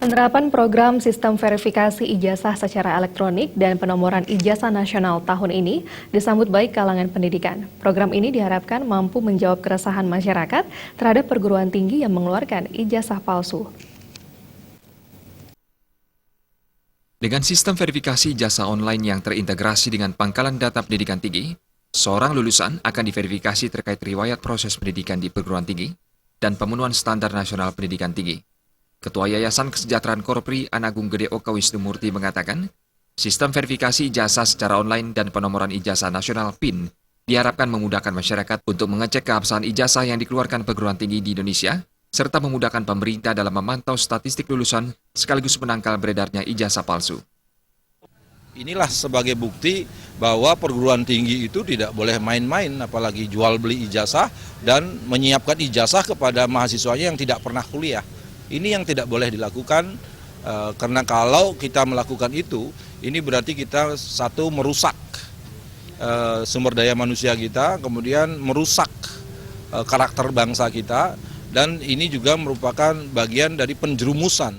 Penerapan program sistem verifikasi ijazah secara elektronik dan penomoran ijazah nasional tahun ini disambut baik kalangan pendidikan. Program ini diharapkan mampu menjawab keresahan masyarakat terhadap perguruan tinggi yang mengeluarkan ijazah palsu. Dengan sistem verifikasi ijazah online yang terintegrasi dengan pangkalan data pendidikan tinggi, seorang lulusan akan diverifikasi terkait riwayat proses pendidikan di perguruan tinggi dan pemenuhan standar nasional pendidikan tinggi. Ketua Yayasan Kesejahteraan Korpri Anagung Gede Oka Wisnumurti mengatakan, sistem verifikasi ijazah secara online dan penomoran ijazah nasional PIN diharapkan memudahkan masyarakat untuk mengecek keabsahan ijazah yang dikeluarkan perguruan tinggi di Indonesia, serta memudahkan pemerintah dalam memantau statistik lulusan sekaligus menangkal beredarnya ijazah palsu. Inilah sebagai bukti bahwa perguruan tinggi itu tidak boleh main-main, apalagi jual beli ijazah dan menyiapkan ijazah kepada mahasiswanya yang tidak pernah kuliah. Ini yang tidak boleh dilakukan, karena kalau kita melakukan itu, ini berarti kita satu merusak sumber daya manusia kita, kemudian merusak karakter bangsa kita, dan ini juga merupakan bagian dari penjerumusan.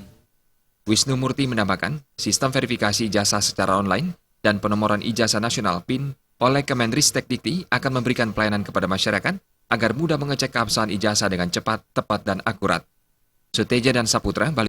Wisnumurti menambahkan, sistem verifikasi ijazah secara online dan penomoran ijazah nasional PIN oleh Kemendristekdikti akan memberikan pelayanan kepada masyarakat agar mudah mengecek keabsahan ijazah dengan cepat, tepat, dan akurat. Suteja dan Saputra, Bali.